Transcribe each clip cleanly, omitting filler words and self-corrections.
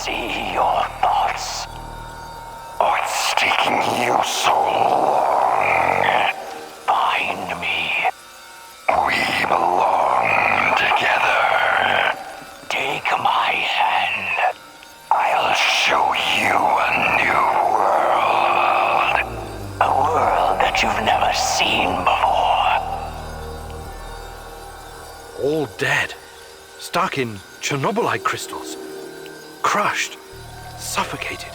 see your thoughts. What's taking you so long? Find me. We belong together. Take my hand. I'll show you a new world. A world that you've never seen before. All dead. Stuck in Chernobylite crystals. Crushed. Suffocated.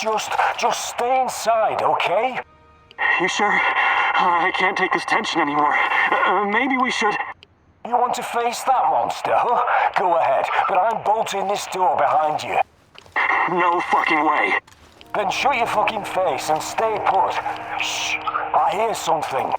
Just stay inside, okay? You sure? I can't take this tension anymore. Maybe we should... You want to face that monster, huh? Go ahead, but I'm bolting this door behind you. No fucking way. Then shut your fucking face and stay put. Shh, I hear something.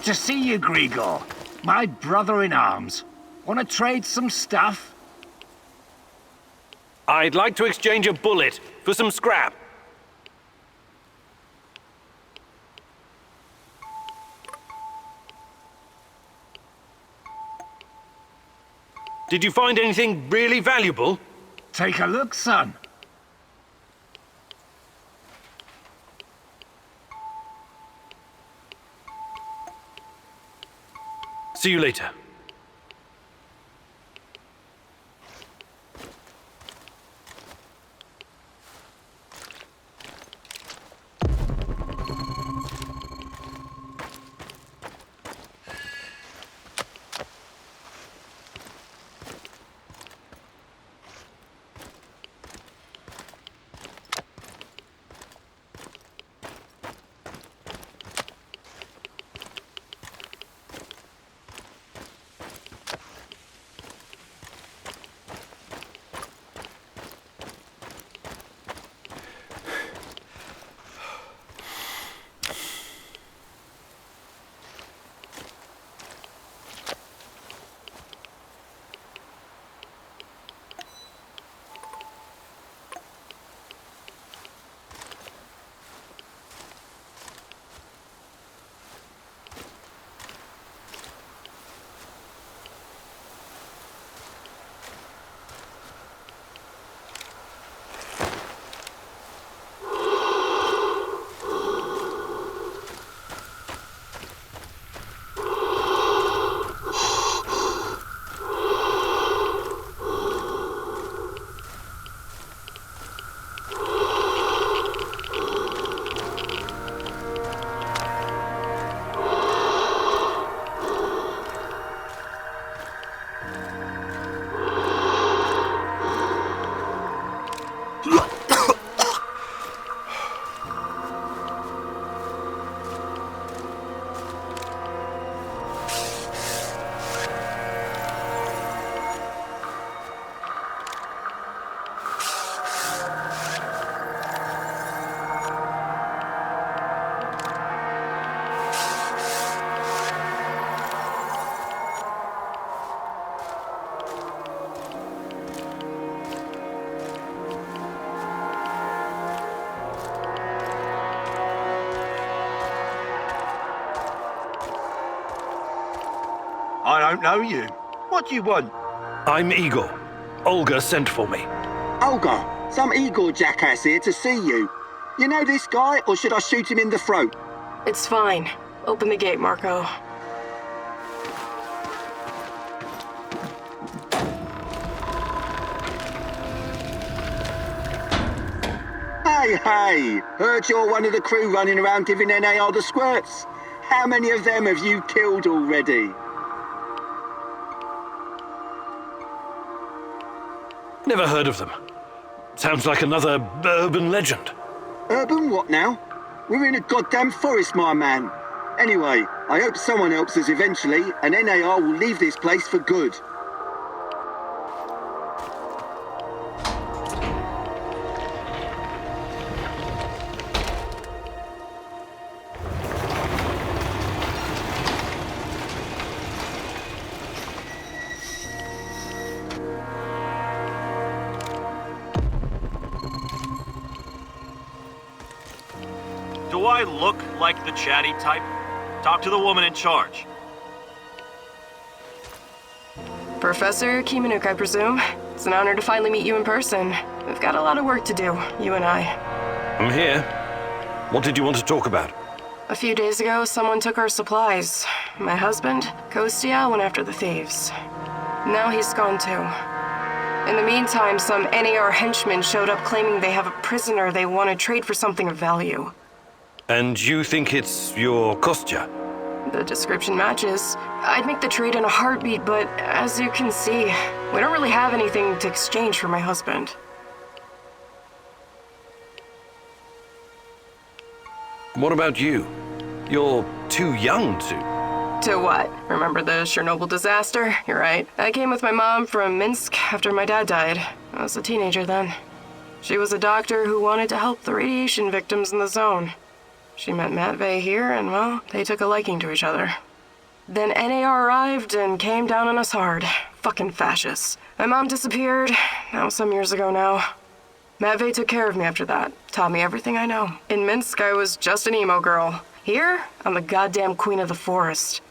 Good to see you, Grigor. My brother in arms. Want to trade some stuff? I'd like to exchange a bullet for some scrap. Did you find anything really valuable? Take a look, son. See you later. I don't know you. What do you want? I'm Igor. Olga sent for me. Olga, some Igor jackass here to see you. You know this guy, or should I shoot him in the throat? It's fine. Open the gate, Marco. Hey, heard you're one of the crew running around giving NAR the squirts. How many of them have you killed already? Never heard of them. Sounds like another urban legend. Urban what now? We're in a goddamn forest, my man. Anyway, I hope someone helps us eventually, and NAR will leave this place for good. Do I look like the chatty type? Talk to the woman in charge. Professor Kimanuk, I presume. It's an honor to finally meet you in person. We've got a lot of work to do, you and I. I'm here. What did you want to talk about? A few days ago, someone took our supplies. My husband, Kostia, went after the thieves. Now he's gone too. In the meantime, some NAR henchmen showed up claiming they have a prisoner they want to trade for something of value. And you think it's your Kostya? The description matches. I'd make the trade in a heartbeat, but as you can see, we don't really have anything to exchange for my husband. What about you? You're too young to... To what? Remember the Chernobyl disaster? You're right. I came with my mom from Minsk after my dad died. I was a teenager then. She was a doctor who wanted to help the radiation victims in the zone. She met Matvey here, and well, they took a liking to each other. Then NAR arrived and came down on us hard. Fucking fascists. My mom disappeared. That was some years ago now. Matvey took care of me after that. Taught me everything I know. In Minsk, I was just an emo girl. Here, I'm the goddamn queen of the forest.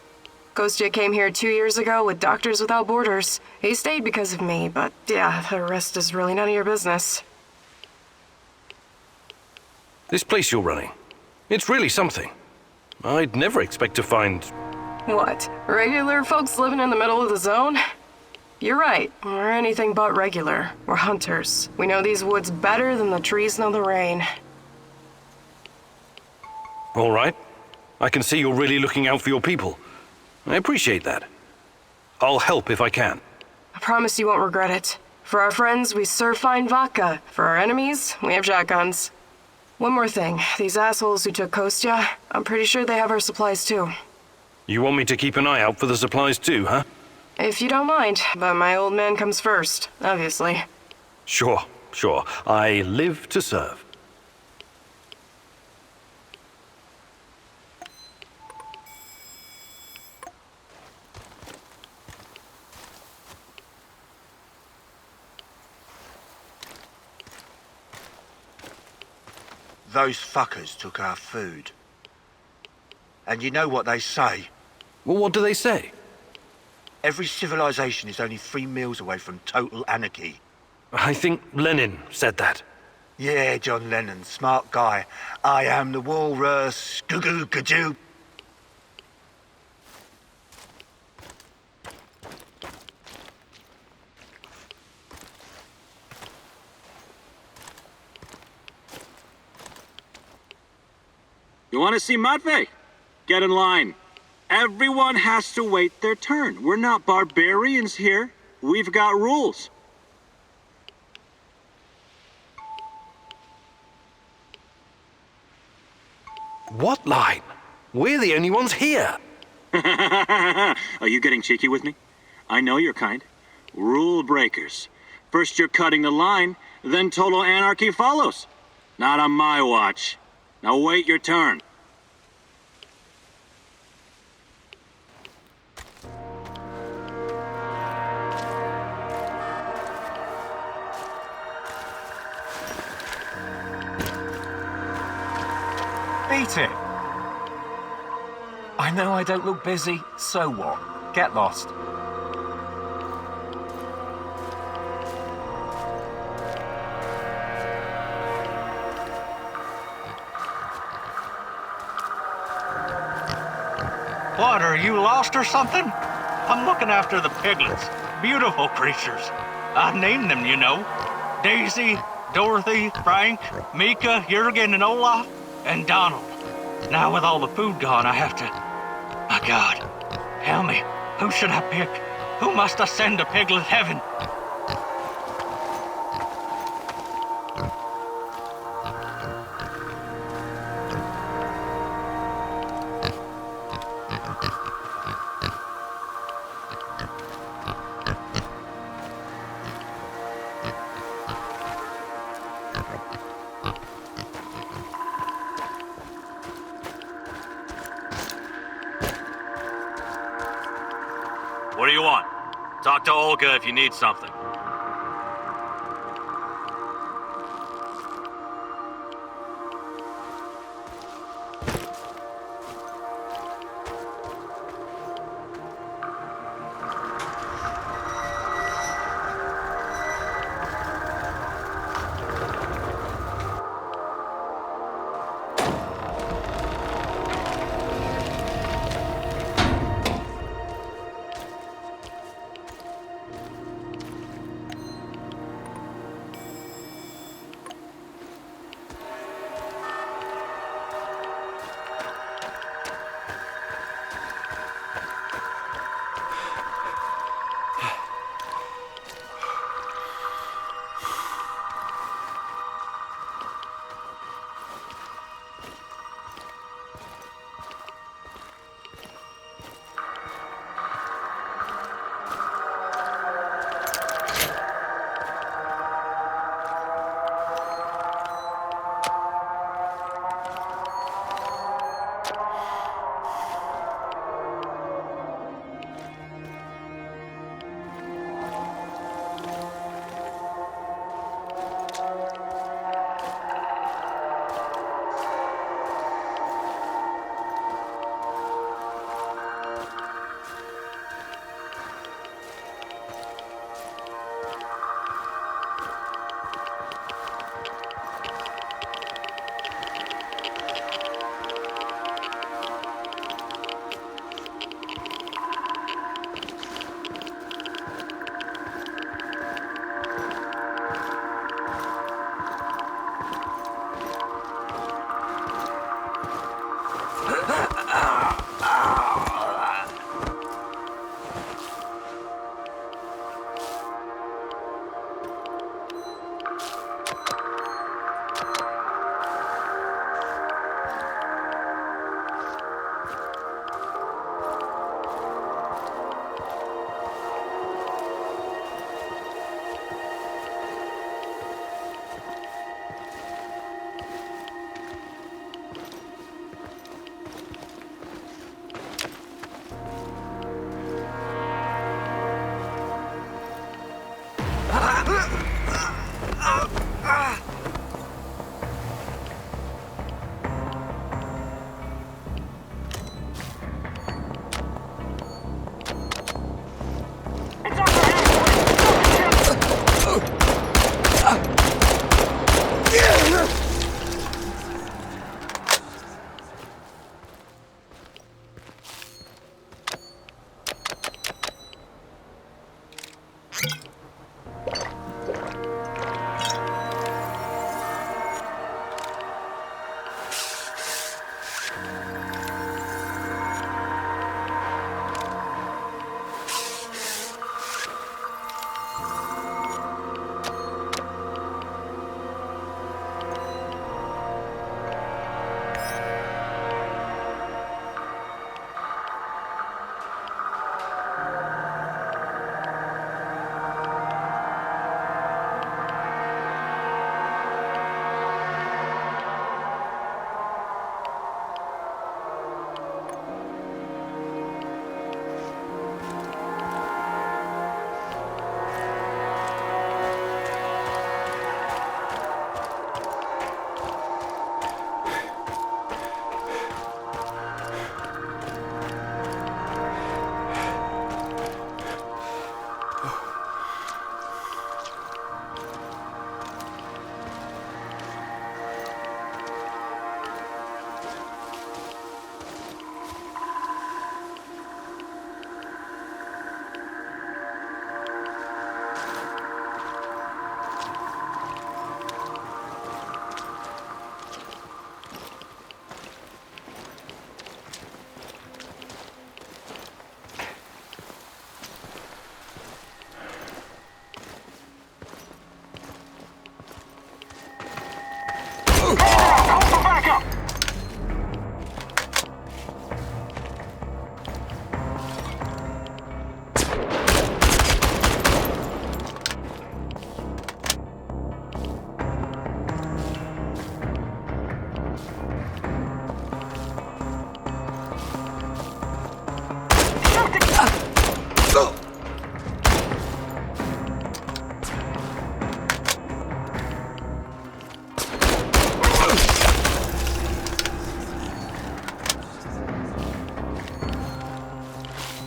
Kostya came here 2 years ago with Doctors Without Borders. He stayed because of me, but yeah, the rest is really none of your business. This place you're running, it's really something. I'd never expect to find... What? Regular folks living in the middle of the zone? You're right. We're anything but regular. We're hunters. We know these woods better than the trees know the rain. All right. I can see you're really looking out for your people. I appreciate that. I'll help if I can. I promise you won't regret it. For our friends, we serve fine vodka. For our enemies, we have shotguns. One more thing. These assholes who took Kostya, I'm pretty sure they have our supplies too. You want me to keep an eye out for the supplies too, huh? If you don't mind, but my old man comes first, obviously. Sure. I live to serve. Those fuckers took our food. And you know what they say? Well, what do they say? Every civilization is only 3 meals away from total anarchy. I think Lenin said that. Yeah, John Lennon, smart guy. I am the walrus. Goo-goo, gajoo. You want to see Matvey? Get in line. Everyone has to wait their turn. We're not barbarians here. We've got rules. What line? We're the only ones here. Are you getting cheeky with me? I know your kind. Rule breakers. First you're cutting the line, then total anarchy follows. Not on my watch. Now wait your turn. Beat it! I know I don't look busy, so what? Get lost. What, are you lost or something? I'm looking after the piglets. Beautiful creatures. I named them, you know. Daisy, Dorothy, Frank, Mika, Jurgen, and Olaf, and Donald. Now with all the food gone, I have to... My God. Tell me, who should I pick? Who must I send to piglet heaven? What do you want? Talk to Olga if you need something.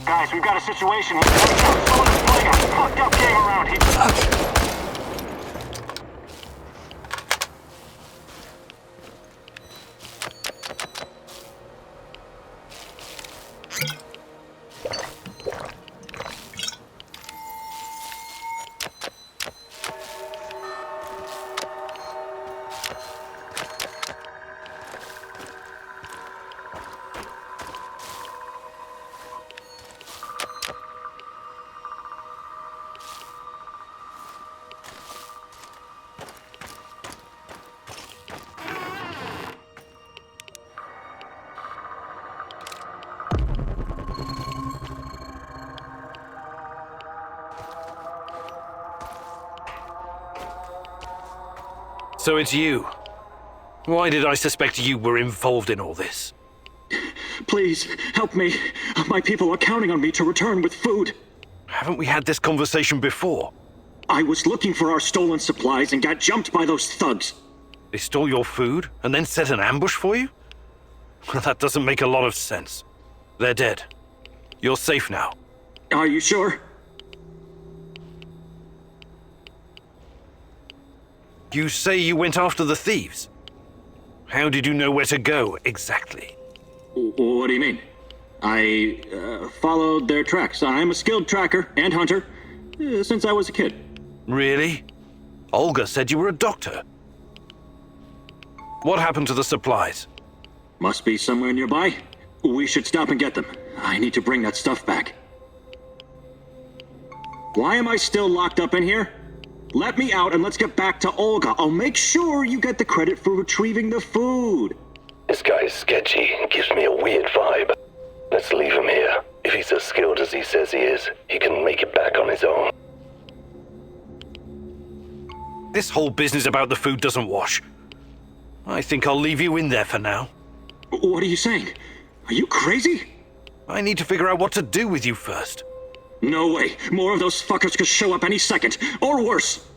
Guys, we've got a situation here. Someone is playing a fucked up game around here. So it's you. Why did I suspect you were involved in all this? Please, help me. My people are counting on me to return with food. Haven't we had this conversation before? I was looking for our stolen supplies and got jumped by those thugs. They stole your food and then set an ambush for you? Well, that doesn't make a lot of sense. They're dead. You're safe now. Are you sure? You say you went after the thieves. How did you know where to go, exactly? What do you mean? I followed their tracks. I'm a skilled tracker and hunter since I was a kid. Really? Olga said you were a doctor. What happened to the supplies? Must be somewhere nearby. We should stop and get them. I need to bring that stuff back. Why am I still locked up in here? Let me out and let's get back to Olga. I'll make sure you get the credit for retrieving the food. This guy's sketchy and gives me a weird vibe. Let's leave him here. If he's as skilled as he says he is, he can make it back on his own. This whole business about the food doesn't wash. I think I'll leave you in there for now. What are you saying? Are you crazy? I need to figure out what to do with you first. No way. More of those fuckers could show up any second. Or worse.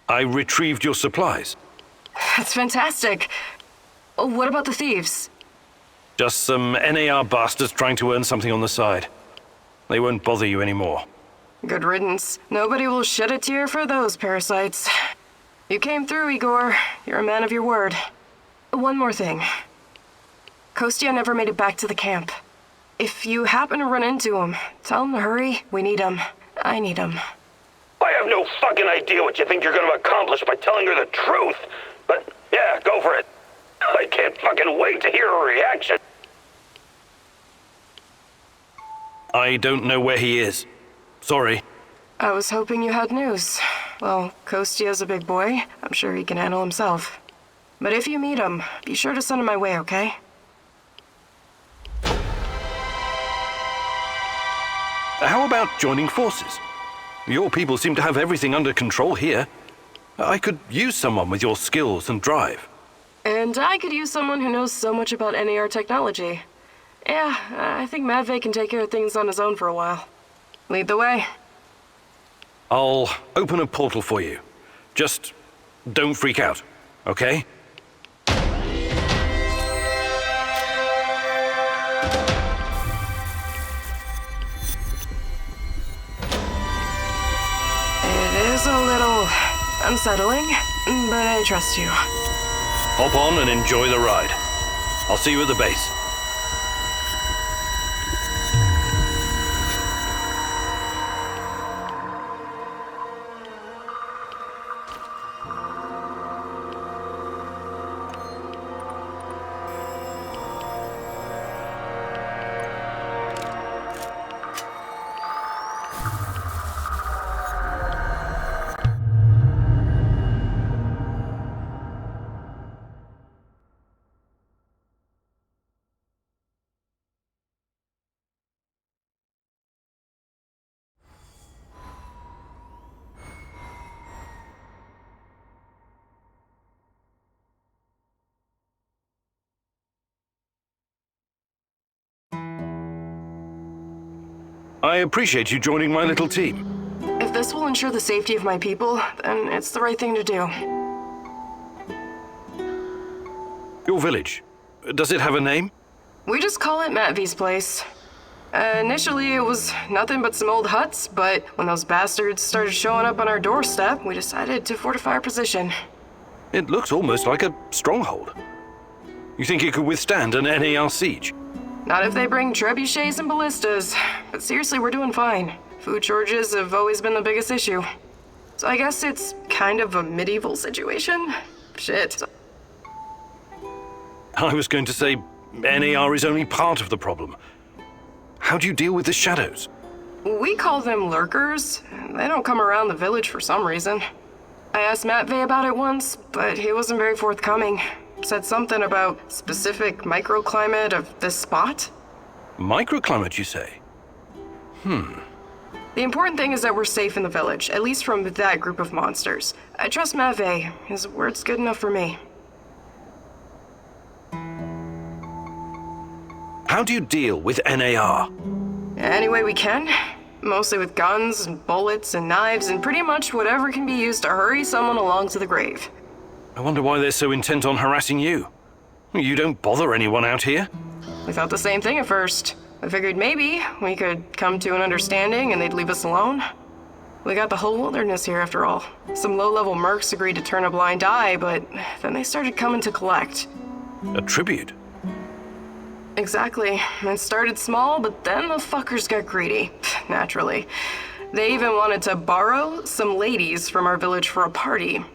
I retrieved your supplies. That's fantastic. What about the thieves? Just some NAR bastards trying to earn something on the side. They won't bother you anymore. Good riddance. Nobody will shed a tear for those parasites. You came through, Igor. You're a man of your word. One more thing. Kostya never made it back to the camp. If you happen to run into him, tell him to hurry. We need him. I need him. I have no fucking idea what you think you're gonna accomplish by telling her the truth. But, yeah, go for it. I can't fucking wait to hear her reaction. I don't know where he is. Sorry. I was hoping you had news. Well, Kostya's a big boy. I'm sure he can handle himself. But if you meet him, be sure to send him my way, okay? How about joining forces? Your people seem to have everything under control here. I could use someone with your skills and drive. And I could use someone who knows so much about NAR technology. Yeah, I think Matvey can take care of things on his own for a while. Lead the way. I'll open a portal for you. Just don't freak out, okay? It is a little unsettling, but I trust you. Hop on and enjoy the ride. I'll see you at the base. I appreciate you joining my little team. If this will ensure the safety of my people, then it's the right thing to do. Your village, does it have a name? We just call it Matvey's place. Initially, it was nothing but some old huts, but when those bastards started showing up on our doorstep, we decided to fortify our position. It looks almost like a stronghold. You think it could withstand an NAR siege? Not if they bring trebuchets and ballistas. But seriously, we're doing fine. Food shortages have always been the biggest issue. So I guess it's kind of a medieval situation? Shit. I was going to say NAR is only part of the problem. How do you deal with the shadows? We call them lurkers. They don't come around the village for some reason. I asked Matvey about it once, but he wasn't very forthcoming. Said something about specific microclimate of this spot. Microclimate, you say? The important thing is that we're safe in the village, at least from that group of monsters. I trust Matvey. His word's good enough for me. How do you deal with NAR? Any way we can. Mostly with guns and bullets and knives and pretty much whatever can be used to hurry someone along to the grave. I wonder why they're so intent on harassing you. You don't bother anyone out here? We thought the same thing at first. I figured maybe we could come to an understanding and they'd leave us alone. We got the whole wilderness here after all. Some low-level mercs agreed to turn a blind eye, but then they started coming to collect. A tribute? Exactly. It started small, but then the fuckers got greedy. Naturally. They even wanted to borrow some ladies from our village for a party.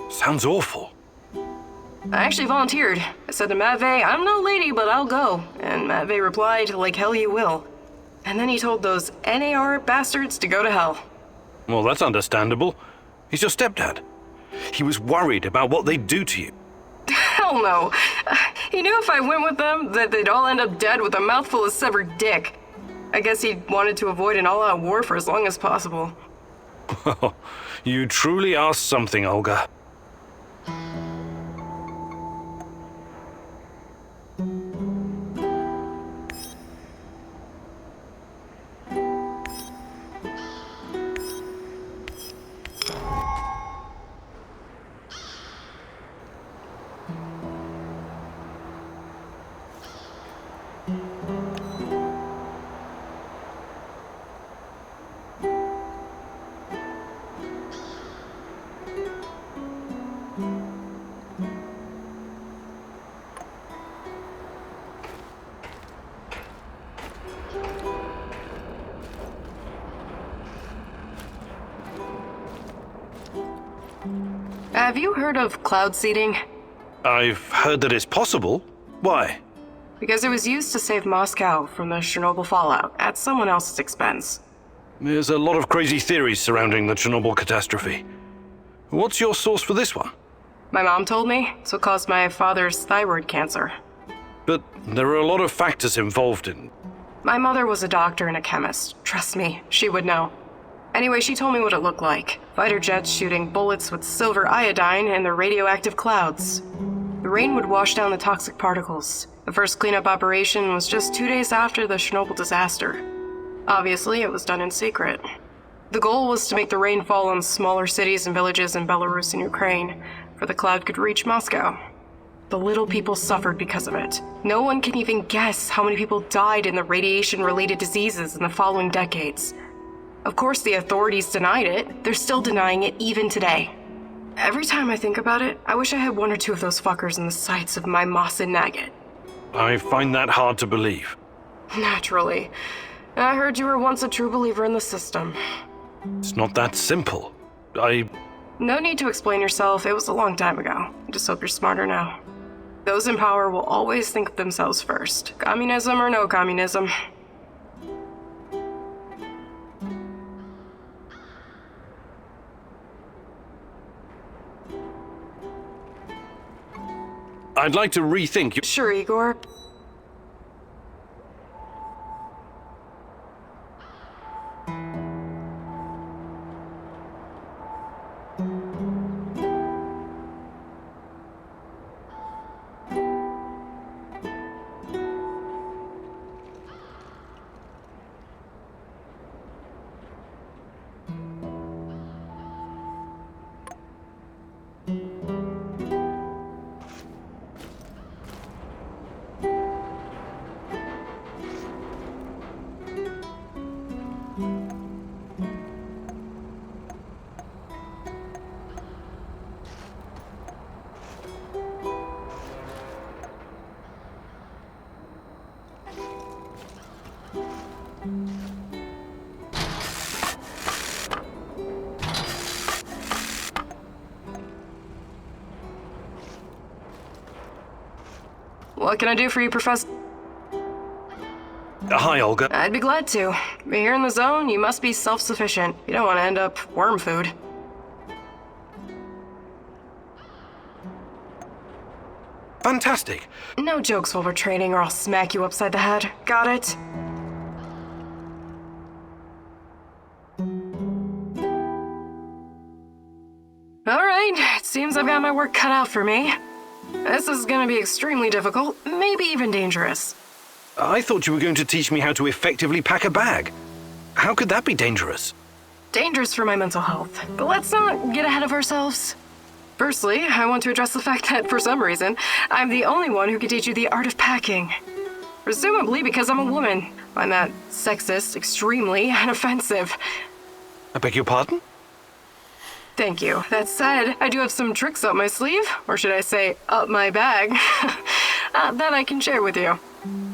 Sounds awful. I actually volunteered. I said to Matvey, I'm no lady, but I'll go. And Matvey replied, like hell you will. And then he told those NAR bastards to go to hell. Well, that's understandable. He's your stepdad. He was worried about what they'd do to you. Hell no. He knew if I went with them, that they'd all end up dead with a mouthful of severed dick. I guess he wanted to avoid an all-out war for as long as possible. You truly are something, Olga. Have you heard of cloud seeding? I've heard that it's possible. Why? Because it was used to save Moscow from the Chernobyl fallout at someone else's expense. There's a lot of crazy theories surrounding the Chernobyl catastrophe. What's your source for this one? My mom told me it's what caused my father's thyroid cancer. But there are a lot of factors involved in... My mother was a doctor and a chemist. Trust me, she would know. Anyway, she told me what it looked like. Fighter jets shooting bullets with silver iodine and the radioactive clouds. The rain would wash down the toxic particles. The first cleanup operation was just 2 days after the Chernobyl disaster. Obviously, it was done in secret. The goal was to make the rain fall on smaller cities and villages in Belarus and Ukraine, for the cloud could reach Moscow. The little people suffered because of it. No one can even guess how many people died in the radiation-related diseases in the following decades. Of course, the authorities denied it. They're still denying it even today. Every time I think about it, I wish I had 1 or 2 of those fuckers in the sights of my Moss and Nugget. I find that hard to believe. Naturally. I heard you were once a true believer in the system. It's not that simple. No need to explain yourself. It was a long time ago. I just hope you're smarter now. Those in power will always think of themselves first. Communism or no communism. I'd like to rethink your... Sure, Igor. What can I do for you, Professor? Hi, Olga. I'd be glad to. But here in the zone, you must be self-sufficient. You don't want to end up worm food. Fantastic. No jokes while we're training or I'll smack you upside the head. Got it? Alright, it seems I've got my work cut out for me. This is gonna be extremely difficult, maybe even dangerous. I thought you were going to teach me how to effectively pack a bag. How could that be dangerous? Dangerous for my mental health. But let's not get ahead of ourselves. Firstly, I want to address the fact that, for some reason, I'm the only one who can teach you the art of packing. Presumably because I'm a woman. I find that sexist, extremely, and offensive. I beg your pardon? Thank you. That said, I do have some tricks up my sleeve, or should I say, up my bag, that I can share with you.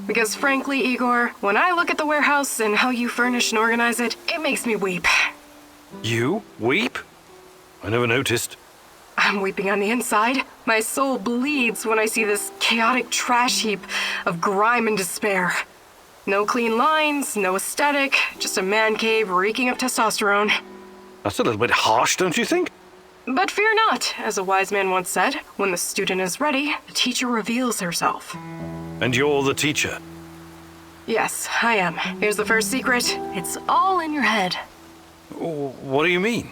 Because frankly, Igor, when I look at the warehouse and how you furnish and organize it, it makes me weep. You weep? I never noticed. I'm weeping on the inside. My soul bleeds when I see this chaotic trash heap of grime and despair. No clean lines, no aesthetic, just a man cave reeking of testosterone. That's a little bit harsh, don't you think? But fear not, as a wise man once said, when the student is ready, the teacher reveals herself. And you're the teacher? Yes, I am. Here's the first secret. It's all in your head. What do you mean?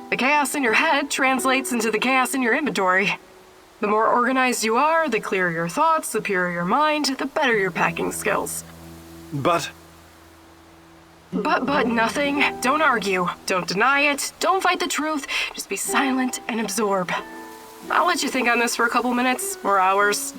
The chaos in your head translates into the chaos in your inventory. The more organized you are, the clearer your thoughts, the purer your mind, the better your packing skills. But nothing. Don't argue. Don't deny it. Don't fight the truth. Just be silent and absorb. I'll let you think on this for a couple minutes or hours.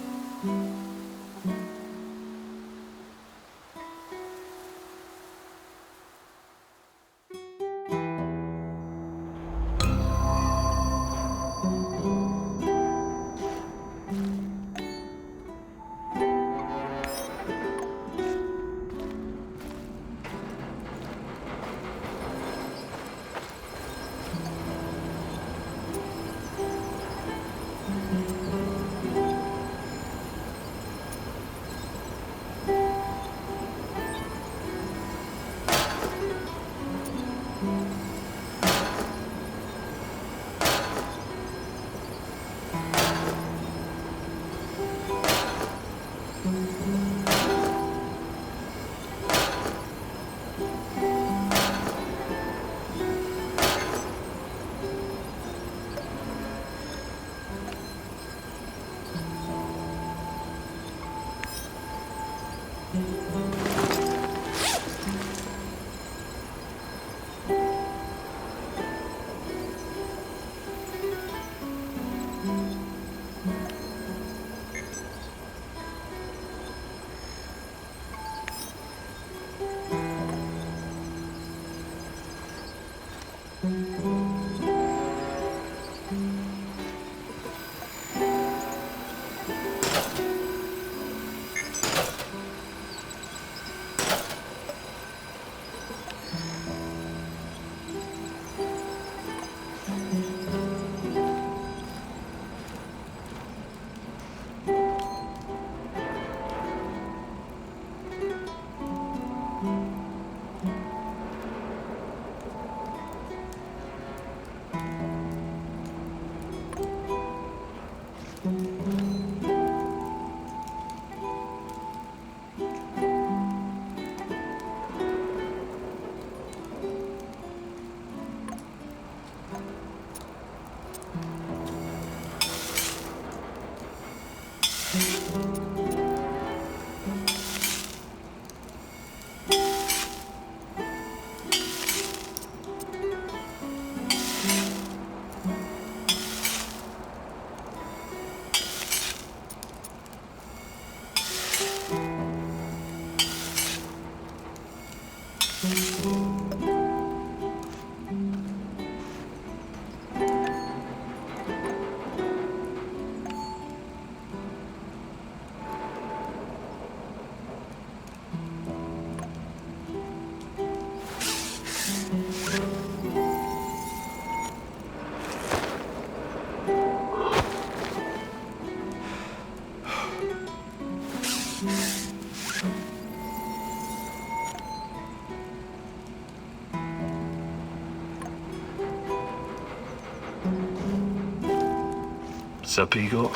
What's up, Igor?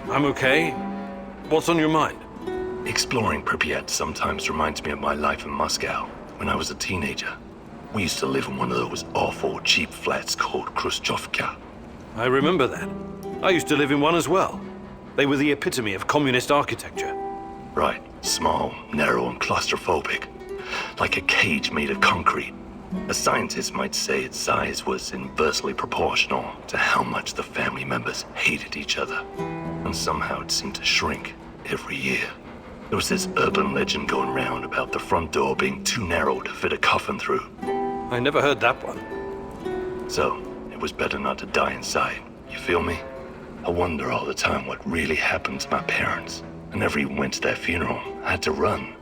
I'm okay. What's on your mind? Exploring Pripyat sometimes reminds me of my life in Moscow when I was a teenager. We used to live in one of those awful cheap flats called Khrushchevka. I remember that. I used to live in one as well. They were the epitome of communist architecture. Right. Small, narrow, and claustrophobic. Like a cage made of concrete. A scientist might say its size was inversely proportional to how much the family members hated each other. And somehow it seemed to shrink every year. There was this urban legend going round about the front door being too narrow to fit a coffin through. I never heard that one. So, it was better not to die inside. You feel me? I wonder all the time what really happened to my parents. I never even went to their funeral. I had to run.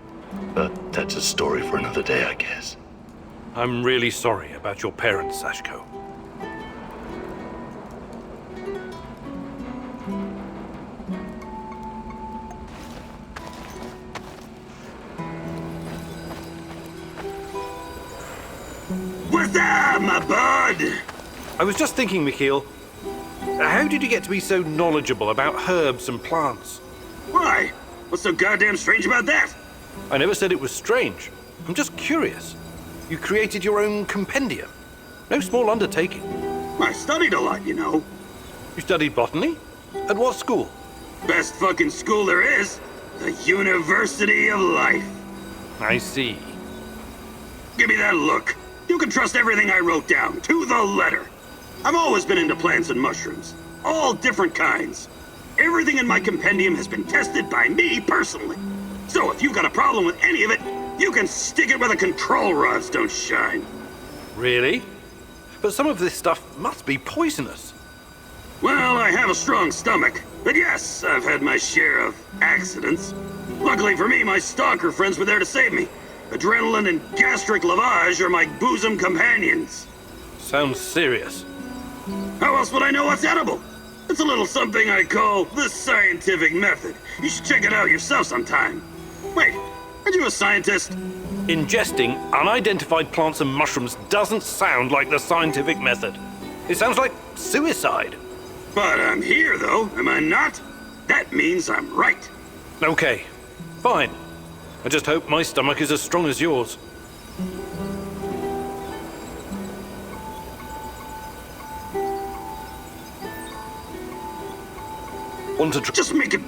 But that's a story for another day, I guess. I'm really sorry about your parents, Sashko. What's up, my bud? I was just thinking, Mikhail, how did you get to be so knowledgeable about herbs and plants? Why? What's so goddamn strange about that? I never said it was strange. I'm just curious. You created your own compendium. No small undertaking. I studied a lot, you know. You studied botany? At what school? Best fucking school there is. The University of Life. I see. Give me that look. You can trust everything I wrote down, to the letter. I've always been into plants and mushrooms. All different kinds. Everything in my compendium has been tested by me personally. So if you've got a problem with any of it, you can stick it where the control rods don't shine. Really? But some of this stuff must be poisonous. Well, I have a strong stomach. But yes, I've had my share of accidents. Luckily for me, my stalker friends were there to save me. Adrenaline and gastric lavage are my bosom companions. Sounds serious. How else would I know what's edible? It's a little something I call the scientific method. You should check it out yourself sometime. Wait, aren't you a scientist? Ingesting unidentified plants and mushrooms doesn't sound like the scientific method. It sounds like suicide. But I'm here, though, am I not? That means I'm right. Okay, fine. I just hope my stomach is as strong as yours. Want to Just make it...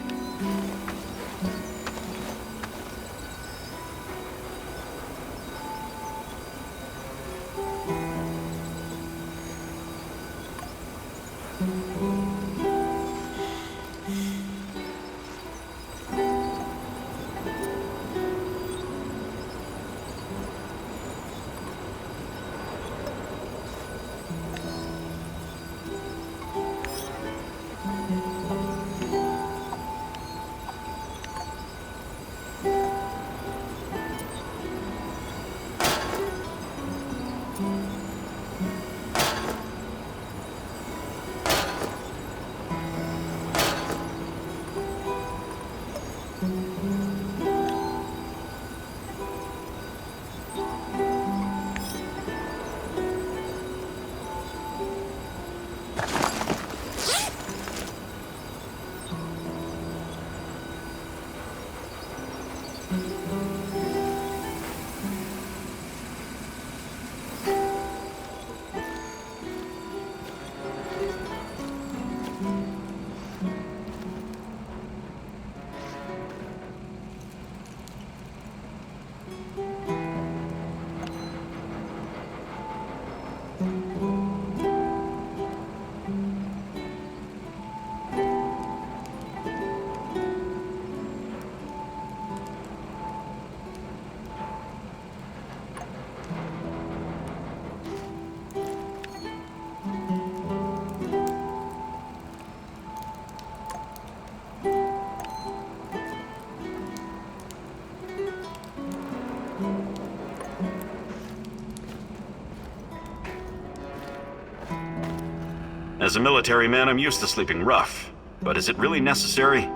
As a military man, I'm used to sleeping rough. But is it really necessary?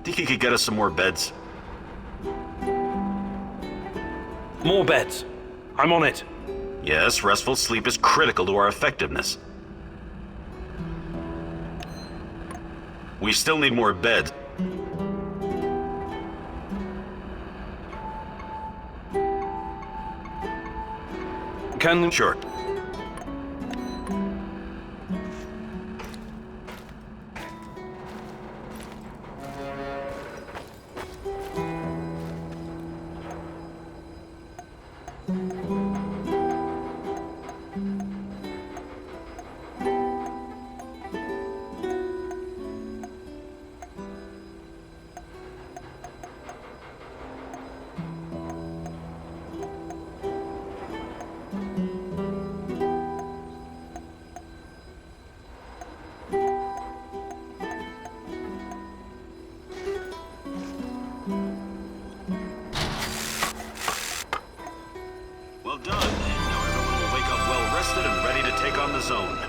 Think you could get us some more beds? More beds. I'm on it. Yes, restful sleep is critical to our effectiveness. We still need more beds. Sure. Well done. Now everyone will wake up well rested and ready to take on the zone.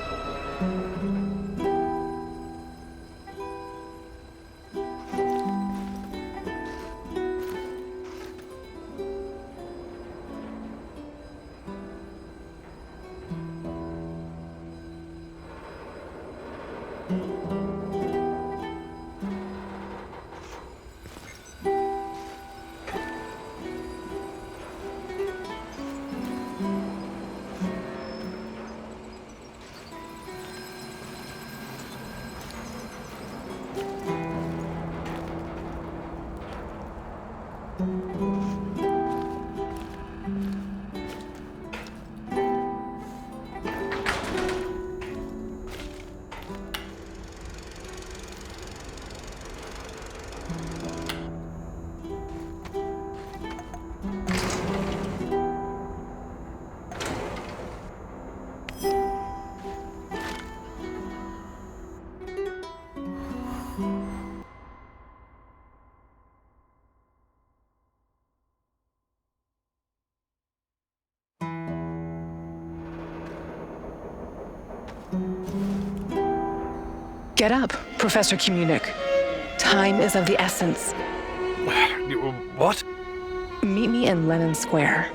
Get up, Professor Communic. Time is of the essence. What? Meet me in Lenin Square.